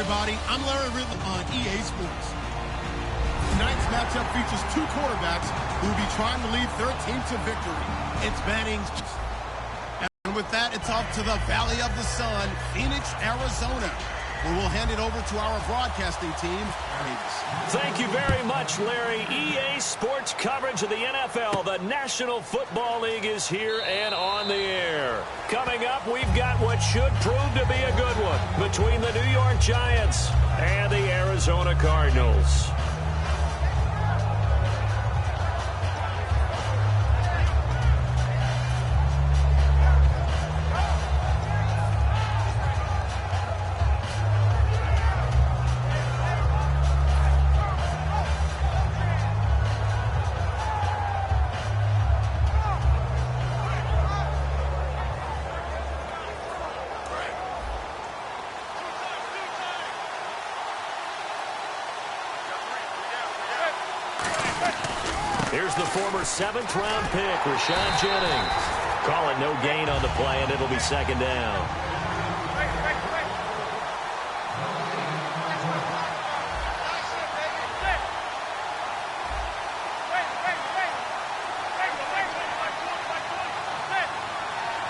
everybody. I'm Larry Ridley on EA Sports. Tonight's matchup features two quarterbacks who will be trying to lead their team to victory. It's Manning's. And with that, it's off to the Valley of the Sun, Phoenix, Arizona, where we'll hand it over to our broadcasting team. Thank you very much, Larry. EA Sports coverage of the NFL. The National Football League is here and on the air. Coming up, we've got what should prove to be a good one between the New York Giants and the Arizona Cardinals. Here's the former 7th-round pick, Rashad Jennings. Call it no gain on the play, and it'll be second down.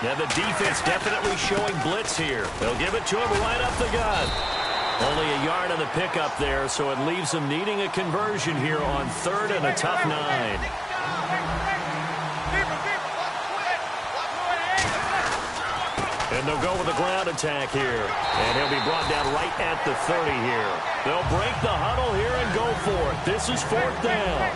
Now the defense definitely showing blitz here. They'll give it to him right up the gut. Only a yard on the pickup there, so it leaves them needing a conversion here on 3rd and a tough 9. And they'll go with a ground attack here. And he'll be brought down right at the 30 here. They'll break the huddle here and go for it. This is 4th down.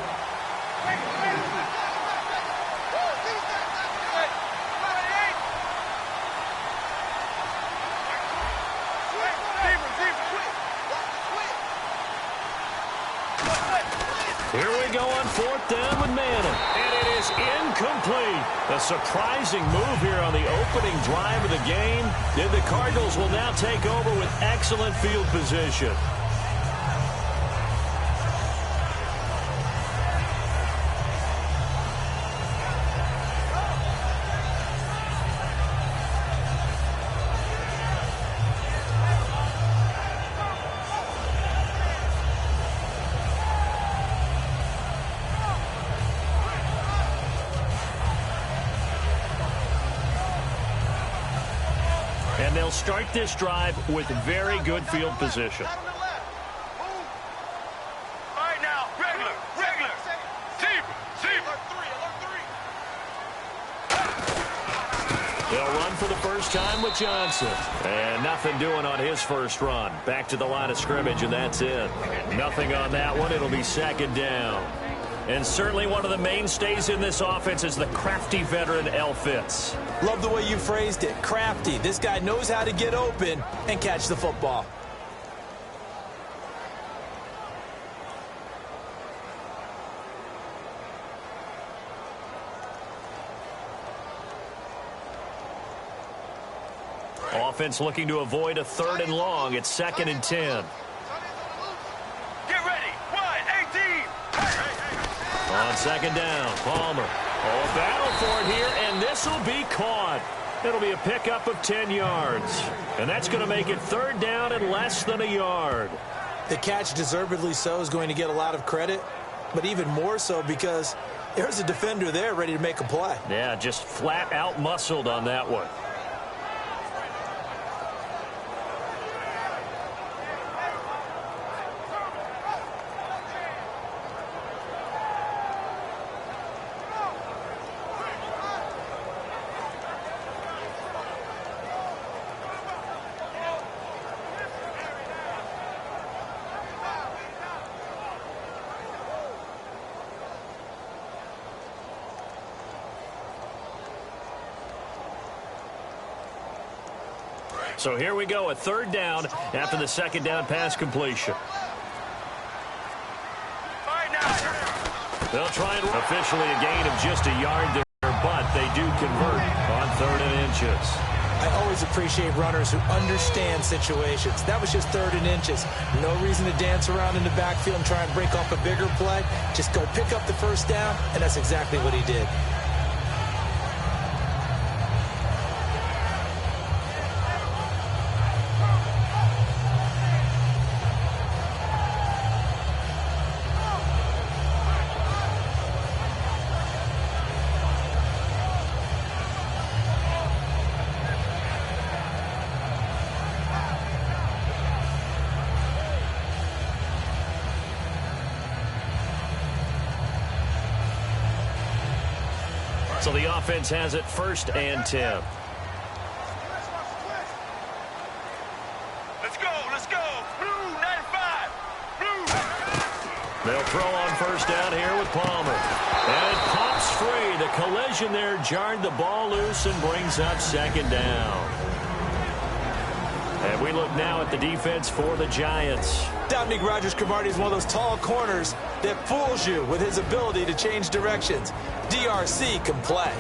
Here we go on 4th down with Manning. And it is incomplete. A surprising move here on the opening drive of the game. And the Cardinals will now take over with excellent field position. And they'll start this drive with very good field position. All right, now, regular. Zebra. They'll run for the first time with Johnson. And nothing doing on his first run. Back to the line of scrimmage, and that's it. Nothing on that one. It'll be second down. And certainly one of the mainstays in this offense is the crafty veteran L. Fitz. Love the way you phrased it. Crafty. This guy knows how to get open and catch the football. Offense looking to avoid a 3rd and long. It's 2nd and 10. Get ready. 1-18. On 2nd down, Palmer. Oh, battle for it here, and this will be caught. It'll be a pickup of 10 yards. And that's going to make it 3rd down and less than a yard. The catch, deservedly so, is going to get a lot of credit, but even more so because there's a defender there ready to make a play. Yeah, just flat out muscled on that one. So here we go, a 3rd down after the 2nd down pass completion. They'll try and officially a gain of just a yard there, but they do convert on 3rd and inches. I always appreciate runners who understand situations. That was just 3rd and inches. No reason to dance around in the backfield and try and break off a bigger play. Just go pick up the 1st down, and that's exactly what he did. So the offense has it 1st and 10. Let's go, let's go. Blue 95. Blue. They'll throw on 1st down here with Palmer. And it pops free. The collision there jarred the ball loose and brings up 2nd down. And we look now at the defense for the Giants. Dominique Rodgers-Cromartie is one of those tall corners that fools you with his ability to change directions. DRC can play.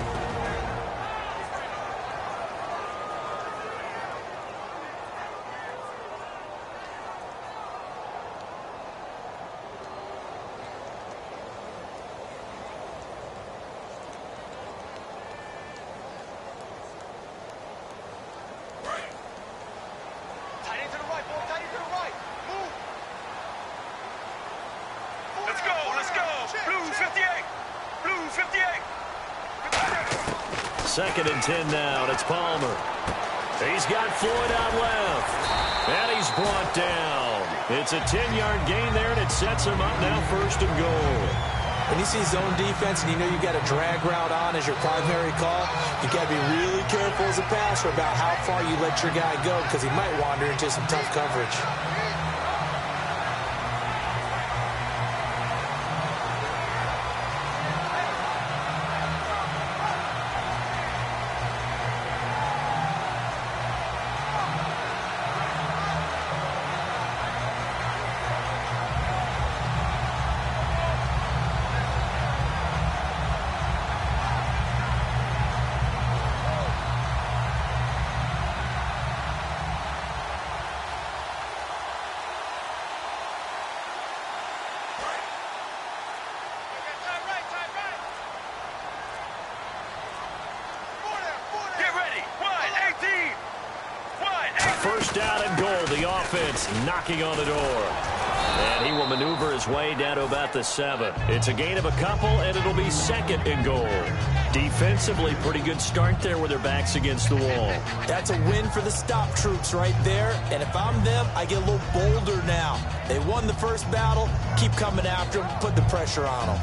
Tight end to the right, boy. Tight end to the right. Move. Let's go, let's go. Blue 58. Blue 58. 2nd and 10 now. It's Palmer. He's got Floyd out left. And he's brought down. It's a 10-yard gain there, and it sets him up now 1st and goal. When you see zone defense and you know you got a drag route on as your primary call, you got to be really careful as a passer about how far you let your guy go because he might wander into some tough coverage. Get ready. Wide 18. Wide 18. 1st down and goal. The offense knocking on the door. And he will maneuver his way down to about the 7. It's a gain of a couple, and it'll be 2nd and goal. Defensively, pretty good start there with their backs against the wall. That's a win for the stop troops right there. And if I'm them, I get a little bolder now. They won the 1st battle. Keep coming after them. Put the pressure on them.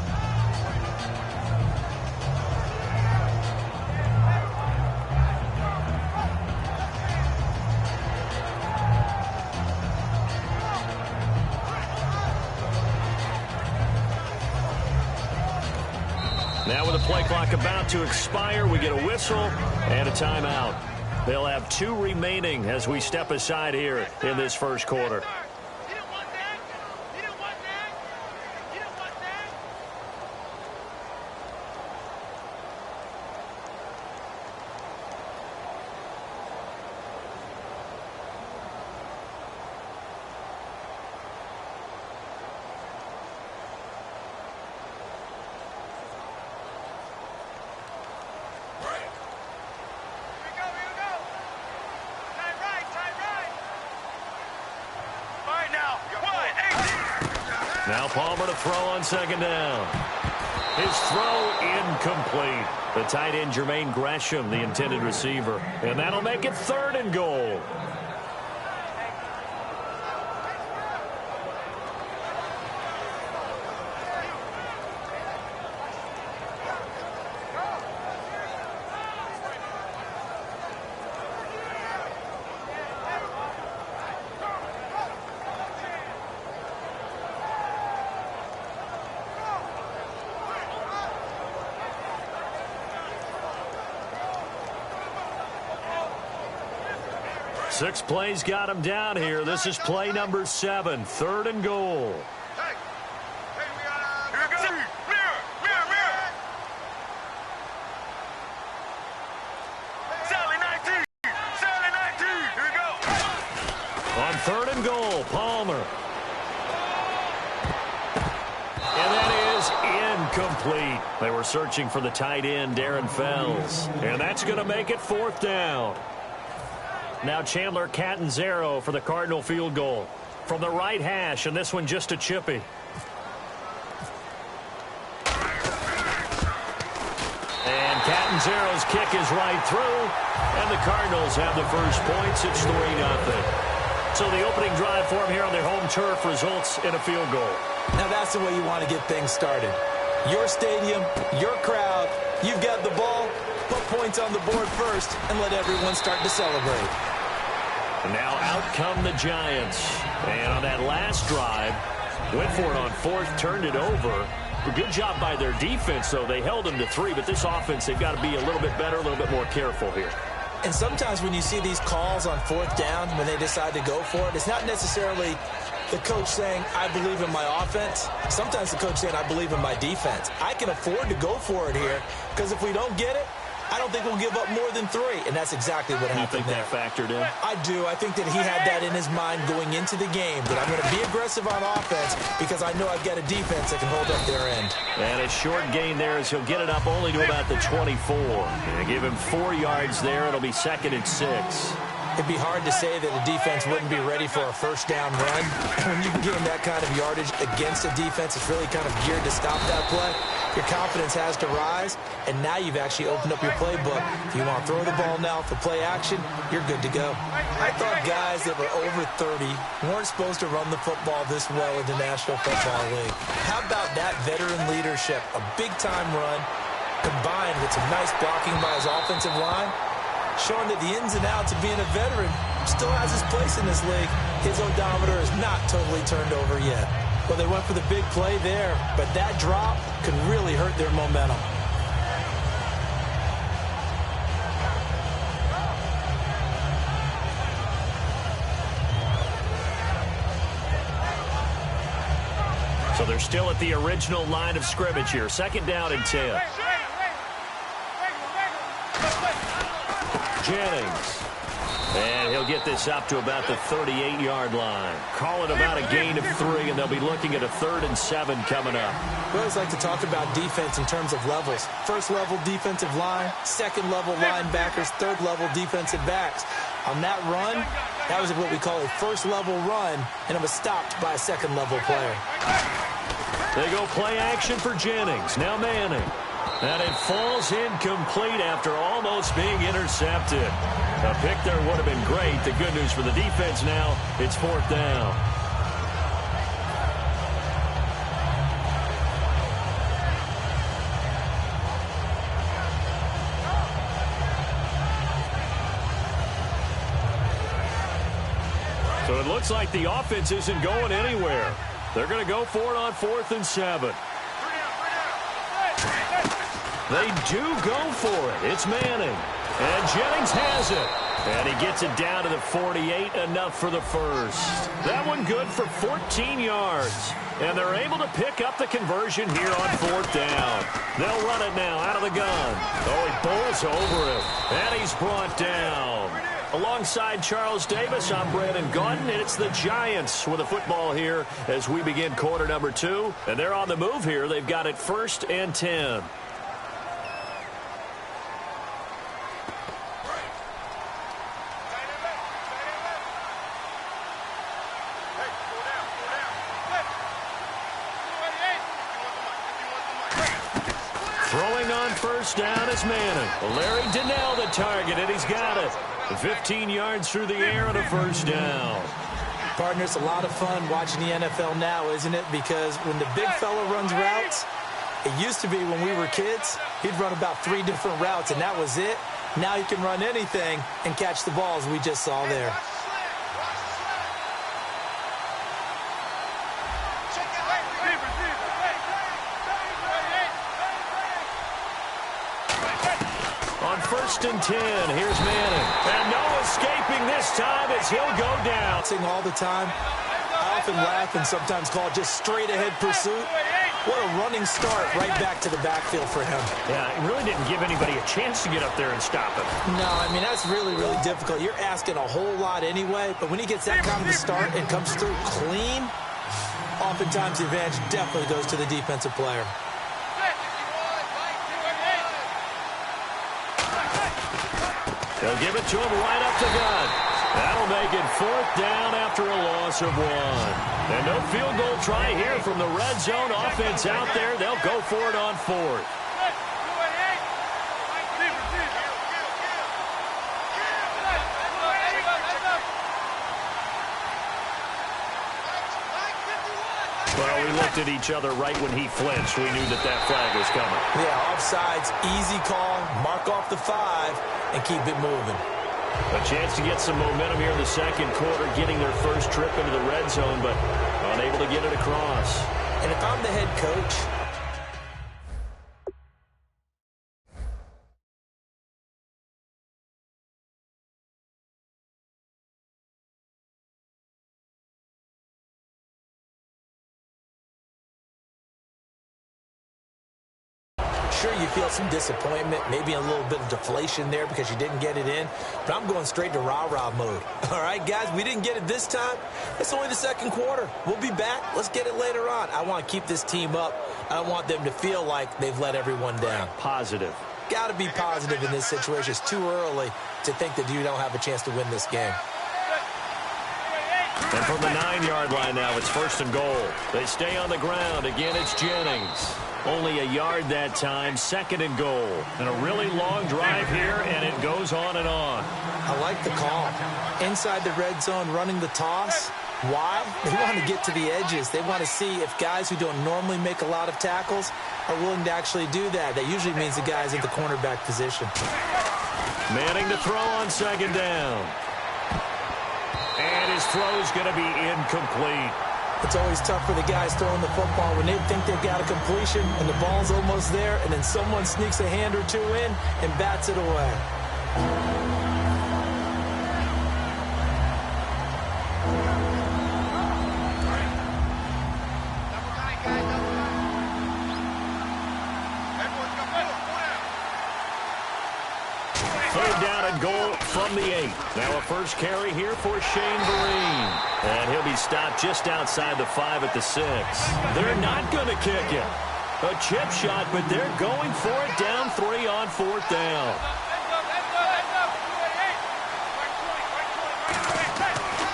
Now with the play clock about to expire, we get a whistle and a timeout. They'll have 2 remaining as we step aside here in this 1st quarter. You didn't want that. You didn't want that. You didn't want that. Here we go. Tight right, tight right. All right now. Wide 18. Now Palmer to throw on 2nd down. His throw incomplete. The tight end Jermaine Gresham, the intended receiver. And that'll make it 3rd and goal. Six plays got him down here. This is play number 7, 3rd and goal. Hey, we got here we go. Mirror. Sally 19. Here we go. On 3rd and goal, Palmer. And that is incomplete. They were searching for the tight end, Darren Fells. And that's going to make it 4th down. Now Chandler Catanzaro for the Cardinal field goal. From the right hash, and this one just a chippy. And Catanzaro's kick is right through. And the Cardinals have the first points. It's 3-0. So the opening drive for them here on their home turf results in a field goal. Now that's the way you want to get things started. Your stadium, your crowd, You've got the ball, put points on the board first, and let everyone start to celebrate. And now out come the Giants. And on that last drive, went for it on fourth, turned it over. A good job by their defense, though. They held them to 3, but this offense, they've got to be a little bit better, a little bit more careful here. And sometimes when you see these calls on fourth down, when they decide to go for it, it's not necessarily the coach saying, I believe in my offense. Sometimes the coach saying, I believe in my defense. I can afford to go for it here because if we don't get it, I don't think we'll give up more than 3, and that's exactly what happened there. You think that factored in? I do. I think that he had that in his mind going into the game, that I'm going to be aggressive on offense because I know I've got a defense that can hold up their end. And a short gain there as he'll get it up only to about the 24. And give him 4 yards there. It'll be 2nd and 6. It'd be hard to say that a defense wouldn't be ready for a first down run. When you gain that kind of yardage against a defense, it's really kind of geared to stop that play. Your confidence has to rise, and now you've actually opened up your playbook. If you want to throw the ball now for play action, you're good to go. I thought guys that were over 30 weren't supposed to run the football this well in the National Football League. How about that veteran leadership? A big-time run combined with some nice blocking by his offensive line, showing that the ins and outs of being a veteran still has his place in this league. His odometer is not totally turned over yet. Well, they went for the big play there, but that drop could really hurt their momentum. So they're still at the original line of scrimmage here. 2nd down and 10. Jennings. And he'll get this up to about the 38-yard line. Call it about a gain of 3, and they'll be looking at a 3rd and 7 coming up. We always like to talk about defense in terms of levels. First-level defensive line, second-level linebackers, third-level defensive backs. On that run, that was what we call a first-level run, and it was stopped by a second-level player. They go play action for Jennings. Now Manning. And it falls incomplete after almost being intercepted. A pick there would have been great. The good news for the defense now, it's 4th down. So it looks like the offense isn't going anywhere. They're going to go for it on 4th and 7. They do go for it. It's Manning. And Jennings has it. And he gets it down to the 48, enough for the first. That one good for 14 yards. And they're able to pick up the conversion here on 4th down. They'll run it now out of the gun. Oh, he bowls over it. And he's brought down. Alongside Charles Davis, I'm Brandon Gaudin, and it's the Giants with the football here as we begin quarter number 2. And they're on the move here. They've got it 1st and 10. Throwing on 1st down is Manning. Larry Donnell the target, and he's got it. 15 yards through the air and a 1st down. Partner, it's a lot of fun watching the NFL now, isn't it? Because when the big fella runs routes, it used to be when we were kids, he'd run about 3 different routes, and that was it. Now he can run anything and catch the balls we just saw there. On 1st and 10, here's Manning. And no escaping this time as he'll go down. All the time. I often laugh and sometimes call it just straight-ahead pursuit. What a running start right back to the backfield for him. Yeah, it really didn't give anybody a chance to get up there and stop him. No, I mean, that's really, really difficult. You're asking a whole lot anyway, but when he gets that kind of a start and comes through clean, oftentimes the advantage definitely goes to the defensive player. They'll give it to him right up the gut. That'll make it 4th down after a loss of 1. And no field goal try here from the red zone offense out there. They'll go for it on 4th. Well, we looked at each other right when he flinched. We knew that flag was coming. Yeah, offsides, easy call, mark off the 5, and keep it moving. A chance to get some momentum here in the second quarter, getting their first trip into the red zone, but unable to get it across. And if I'm the head coach, sure, you feel some disappointment, maybe a little bit of deflation there because you didn't get it in, but I'm going straight to rah-rah mode. All right, guys, we didn't get it this time. It's only the second quarter. We'll be back. Let's get it later on. I want to keep this team up. I don't want them to feel like they've let everyone down. Positive. Got to be positive in this situation. It's too early to think that you don't have a chance to win this game. And from the 9-yard line now, it's 1st and goal. They stay on the ground. Again, it's Jennings. Only a yard that time, 2nd and goal. And a really long drive here, and it goes on and on. I like the call. Inside the red zone, running the toss. Why? They want to get to the edges. They want to see if guys who don't normally make a lot of tackles are willing to actually do that. That usually means the guy's at the cornerback position. Manning to throw on 2nd down. And his throw's going to be incomplete. It's always tough for the guys throwing the football when they think they've got a completion and the ball's almost there, and then someone sneaks a hand or two in and bats it away. Goal from the 8. Now a first carry here for Shane Vereen. And he'll be stopped just outside the 5 at the 6. They're not going to kick it. A chip shot, but they're going for it down 3 on 4th down.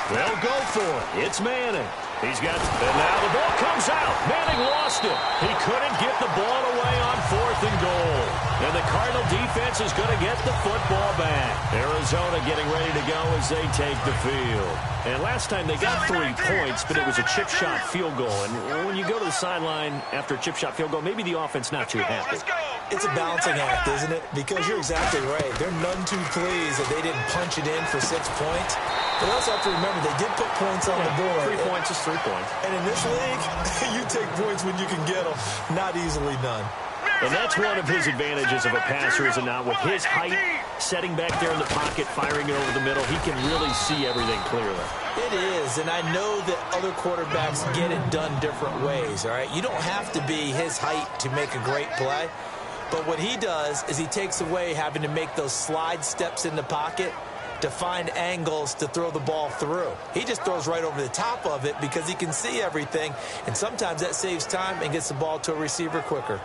They'll go for it. It's Manning. He's got, and now the ball comes out. Manning lost it. He couldn't get the ball away on 4th and goal. And the Cardinal defense is going to get the football back. Arizona getting ready to go as they take the field. And last time they got 3 points, but it was a chip shot field goal. And when you go to the sideline after a chip shot field goal, maybe the offense not too happy. It's a balancing act, isn't it? Because you're exactly right. They're none too pleased that they didn't punch it in for 6 points. But also have to remember, they did put points on the board. 3 points is 3 points. And in this league, you take points when you can get them. Not easily done. And that's one of his advantages of a passer, is it not? With his height, setting back there in the pocket, firing it over the middle, he can really see everything clearly. It is, and I know that other quarterbacks get it done different ways, all right? You don't have to be his height to make a great play. But what he does is he takes away having to make those slide steps in the pocket to find angles to throw the ball through. He just throws right over the top of it because he can see everything, and sometimes that saves time and gets the ball to a receiver quicker.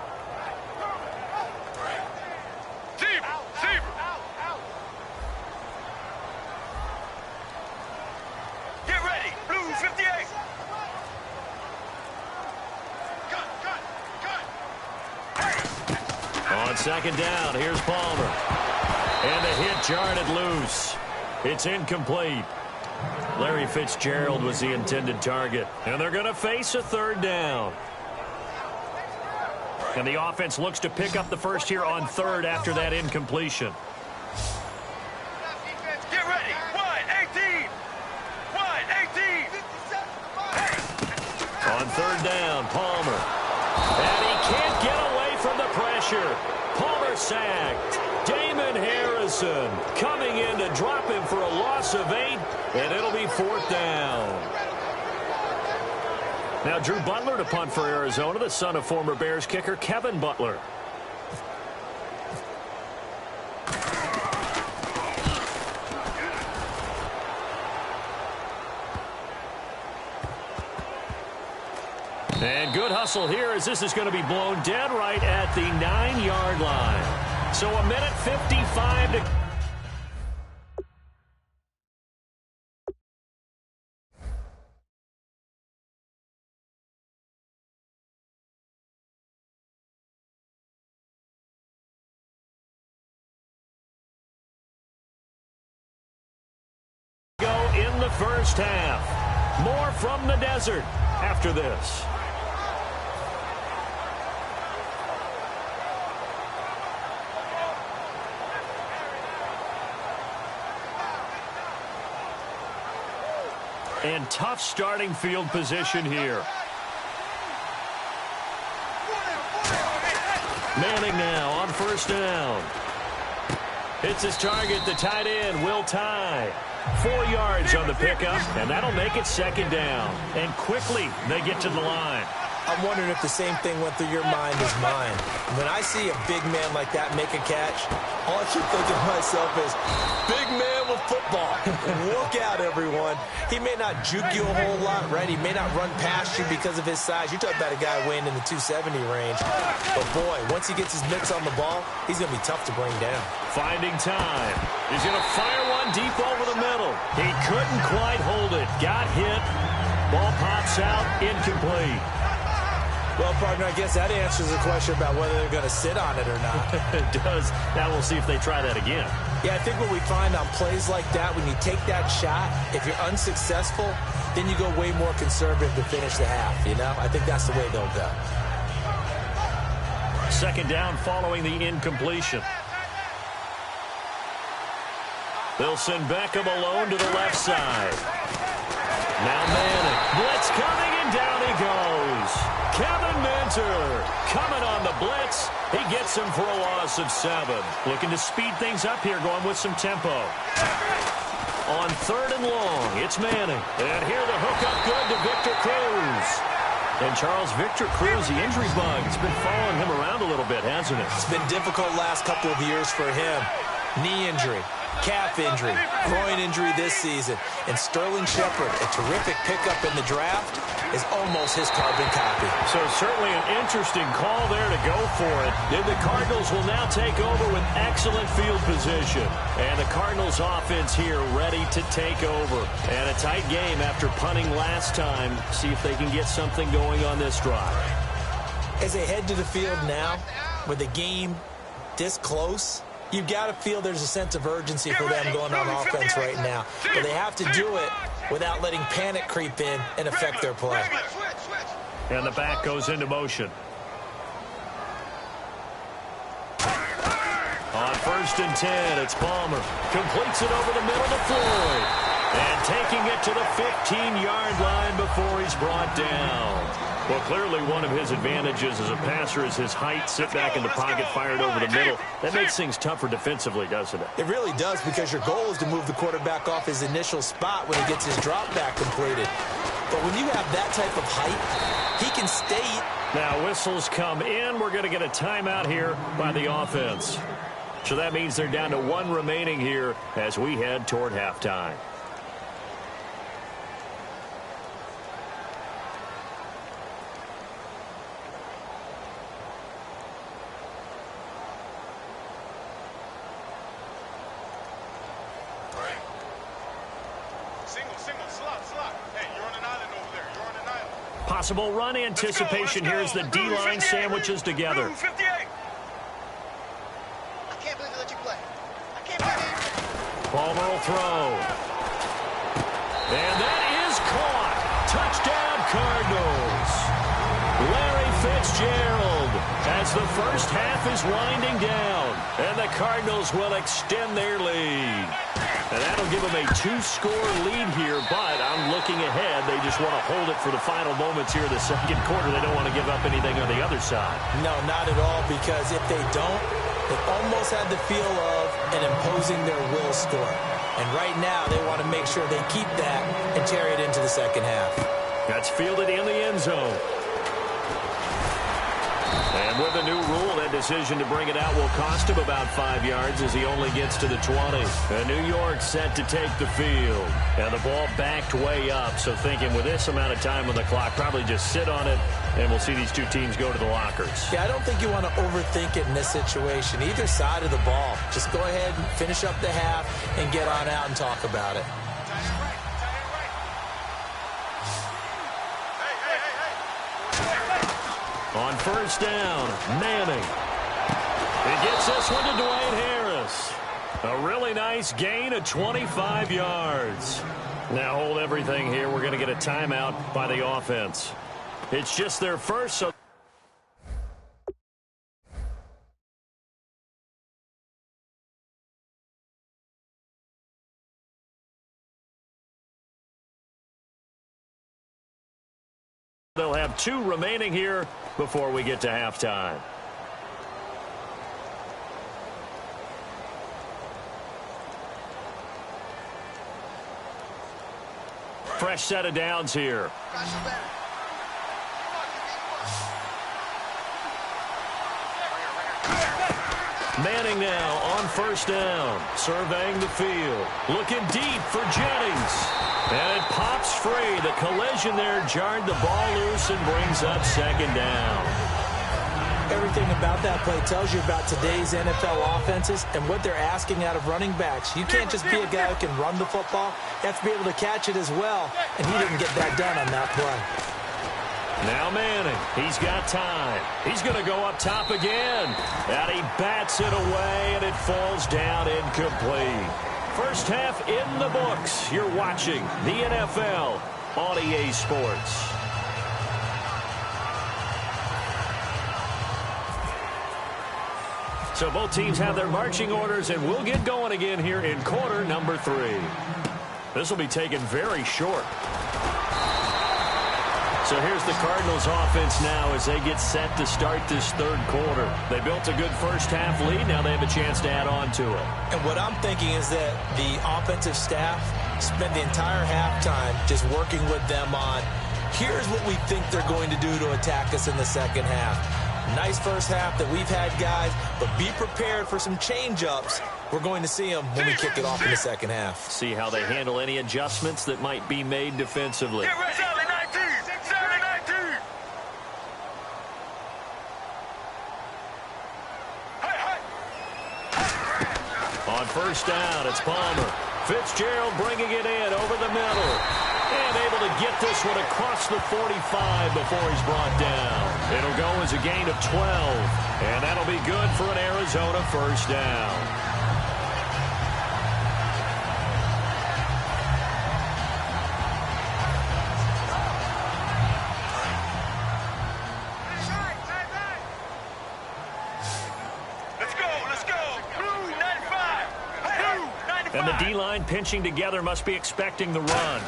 Get ready, Blue 58. On 2nd down, here's Palmer. And the hit jarred it loose. It's incomplete. Larry Fitzgerald was the intended target. And they're going to face a 3rd down. And the offense looks to pick up the first here on 3rd after that incompletion. Get ready, wide 18. Wide 18. On 3rd down, Palmer. And he can't get away from the pressure. Palmer sacked. Damon Harrison coming in to drop him for a loss of 8, and it'll be 4th down. Now Drew Butler to punt for Arizona, the son of former Bears kicker Kevin Butler. And good hustle here as this is going to be blown dead right at the 9-yard line. So a minute 55 to go in the first half. More from the desert after this. And tough starting field position here. Manning now on first down. Hits his target, the tight end, Will Tye. 4 yards on the pickup, and that'll make it second down. And quickly, they get to the line. I'm wondering if the same thing went through your mind as mine. When I see a big man like that make a catch, all I keep thinking to myself is, big man with football. Look out, everyone. He may not juke you a whole lot, right? He may not run past you because of his size. You're talking about a guy weighing in the 270 range. But, boy, once he gets his mitts on the ball, he's going to be tough to bring down. Finding time. He's going to fire one deep over the middle. He couldn't quite hold it. Got hit. Ball pops out. Incomplete. Well, partner, I guess that answers the question about whether they're going to sit on it or not. It does. Now we'll see if they try that again. Yeah, I think what we find on plays like that, when you take that shot, if you're unsuccessful, then you go way more conservative to finish the half, you know? I think that's the way they'll go. Second down following the incompletion. They'll send Beckham alone to the left side. Now Manning. Blitz coming, and down he goes. Kevin Minter coming on the blitz. He gets him for a loss of 7. Looking to speed things up here, going with some tempo. On 3rd and long, it's Manning. And here the hook up good to Victor Cruz. And Charles, Victor Cruz, the injury bug, it's been following him around a little bit, hasn't it? It's been difficult last couple of years for him. Knee injury, calf injury, groin injury this season. And Sterling Shepard, a terrific pickup in the draft, is almost his carbon copy. So certainly an interesting call there to go for it. And the Cardinals will now take over with excellent field position. And the Cardinals offense here ready to take over. And a tight game after punting last time. See if they can get something going on this drive. As they head to the field now, with the game this close, you've got to feel there's a sense of urgency for them going on offense right now. But they have to do it without letting panic creep in and affect their play. And the back goes into motion. On 1st and 10, it's Palmer. Completes it over the middle to Floyd. And taking it to the 15-yard line before he's brought down. Well, clearly one of his advantages as a passer is his height. Sit back in the pocket, fired over the middle. That makes things tougher defensively, doesn't it? It really does, because your goal is to move the quarterback off his initial spot when he gets his drop back completed. But when you have that type of height, he can stay. Now whistles come in. We're going to get a timeout here by the offense. So that means they're down to 1 remaining here as we head toward halftime. Possible run anticipation here as the D-line sandwiches together. I can't believe they let you play. I can't believe it. Palmer will throw. And that is caught. Touchdown, Cardinals. Larry Fitzgerald as the first half is winding down. And the Cardinals will extend their lead. And that'll give them a 2-score lead here, but I'm looking ahead. They just want to hold it for the final moments here in the second quarter. They don't want to give up anything on the other side. No, not at all, because if they don't, they almost had the feel of an imposing their will score. And right now, they want to make sure they keep that and carry it into the second half. That's fielded in the end zone. And with the new rule, that decision to bring it out will cost him about 5 yards as he only gets to the 20. And New York set to take the field. And the ball backed way up, so thinking with this amount of time on the clock, probably just sit on it, and we'll see these two teams go to the lockers. Yeah, I don't think you want to overthink it in this situation. Either side of the ball. Just go ahead and finish up the half and get on out and talk about it. On first down, Manning. He gets this one to Dwayne Harris. A really nice gain of 25 yards. Now hold everything here. We're going to get a timeout by the offense. It's just their first, so They'll have 2 remaining here before we get to halftime. Fresh set of downs here. Manning now on first down, surveying the field, looking deep for Jennings. And it pops free. The collision there jarred the ball loose and brings up second down. Everything about that play tells you about today's NFL offenses and what they're asking out of running backs. You can't just be a guy who can run the football. You have to be able to catch it as well, and he didn't get that done on that play. Now Manning, he's got time. He's going to go up top again. And he bats it away, and it falls down incomplete. First half in the books. You're watching the NFL on EA Sports. So both teams have their marching orders, and we'll get going again here in quarter number 3. This will be taken very short. So here's the Cardinals offense now as they get set to start this third quarter. They built a good first half lead. Now they have a chance to add on to it. And what I'm thinking is that the offensive staff spent the entire halftime just working with them on, here's what we think they're going to do to attack us in the second half. Nice first half that we've had, guys, but be prepared for some change-ups. We're going to see them when we kick it off in the second half. See how they handle any adjustments that might be made defensively. On first down, it's Palmer. Fitzgerald bringing it in over the middle. And able to get this one across the 45 before he's brought down. It'll go as a gain of 12. And that'll be good for an Arizona first down. And the D-line pinching together must be expecting the run.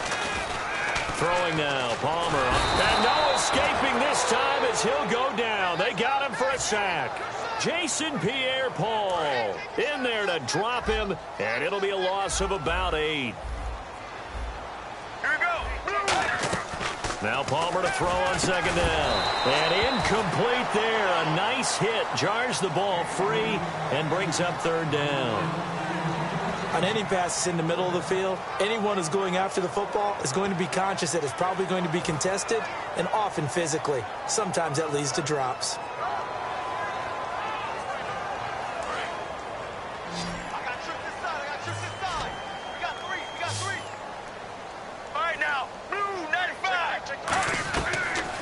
Throwing now, Palmer. And no escaping this time as he'll go down. They got him for a sack. Jason Pierre-Paul in there to drop him, and it'll be a loss of about 8. Here we go. Now Palmer to throw on second down. And incomplete there. A nice hit. Jars the ball free and brings up third down. On any passes in the middle of the field, anyone who's going after the football is going to be conscious that it's probably going to be contested, and often physically. Sometimes that leads to drops.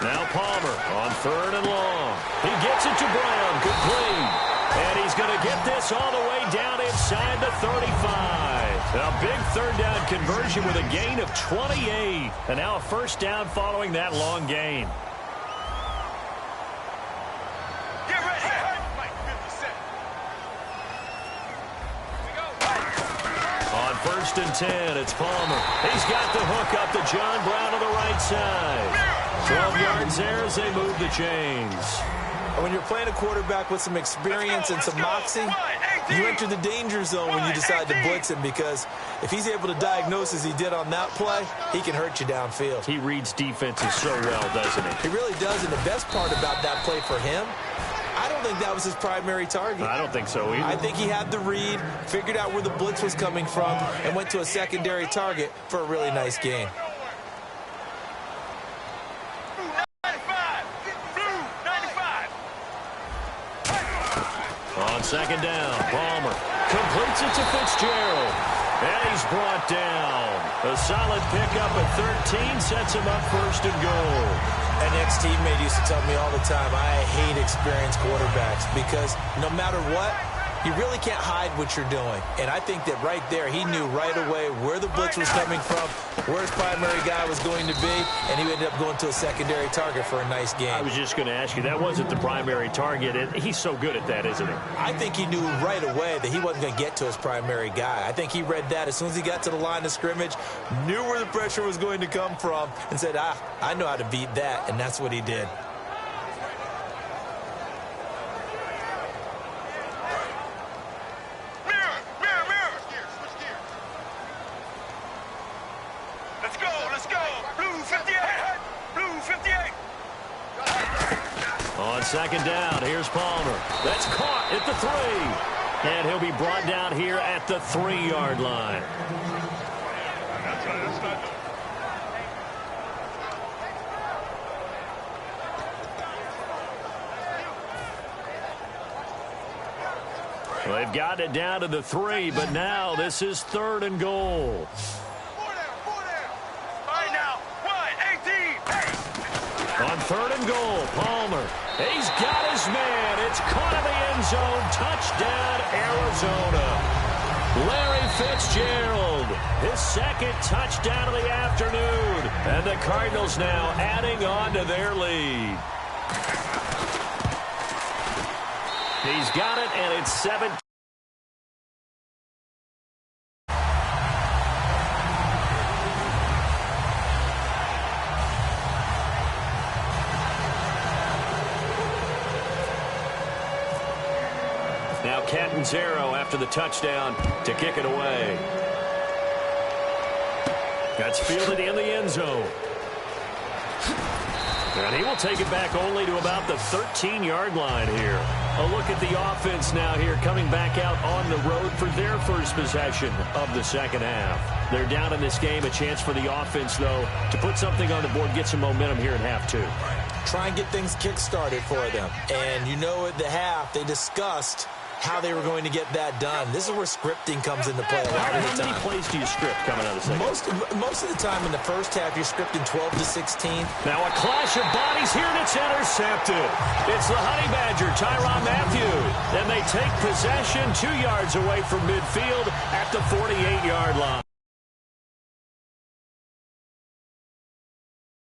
Now Palmer on third and long. He gets it to Brown. Complete. And he's going to get this all the way down inside the 35. A big third down conversion with a gain of 28. And now a first down following that long gain. Get ready. On first and 10, it's Palmer. He's got the hook up to John Brown on the right side. 12 yards there as they move the chains. When you're playing a quarterback with some experience and some moxie, you enter the danger zone when you decide to blitz him, because if he's able to diagnose as he did on that play, he can hurt you downfield. He reads defenses so well, doesn't he? He really does, and the best part about that play for him, I don't think that was his primary target. I don't think so either. I think he had the read, figured out where the blitz was coming from, and went to a secondary target for a really nice gain. On second down, Palmer completes it to Fitzgerald. And he's brought down. A solid pickup at 13 sets him up first and goal. An ex-teammate used to tell me all the time, I hate experienced quarterbacks because no matter what, You really can't hide what you're doing. And I think that right there, he knew right away where the blitz was coming from, where his primary guy was going to be, and he ended up going to a secondary target for a nice game. I was just going to ask you, that wasn't the primary target, and he's so good at that, isn't he? I think he knew right away that he wasn't going to get to his primary guy. I think he read that as soon as he got to the line of scrimmage, knew where the pressure was going to come from, and said, I know how to beat that, and that's what he did. On second down, here's Palmer. That's caught at the 3. And he'll be brought down here at the 3-yard line. Well, they've got it down to the 3, but now this is 3rd and goal. On 3rd and goal, Palmer. He's got his man. It's caught in the end zone. Touchdown, Arizona. Larry Fitzgerald, his 2nd touchdown of the afternoon. And the Cardinals now adding on to their lead. He's got it, and it's 7. Now Catanzaro after the touchdown to kick it away. That's fielded in the end zone. And he will take it back only to about the 13-yard line here. A look at the offense now here coming back out on the road for their first possession of the second half. They're down in this game. A chance for the offense, though, to put something on the board, get some momentum here in half 2. Try and get things kick-started for them. And you know at the half, they discussed how they were going to get that done. This is where scripting comes into play a lot of the time. How many plays do you script coming out of the second? Most of the time in the first half, you're scripting 12 to 16. Now a clash of bodies here, and it's intercepted. It's the Honey Badger, Tyrann Mathieu. And they take possession 2 yards away from midfield at the 48-yard line.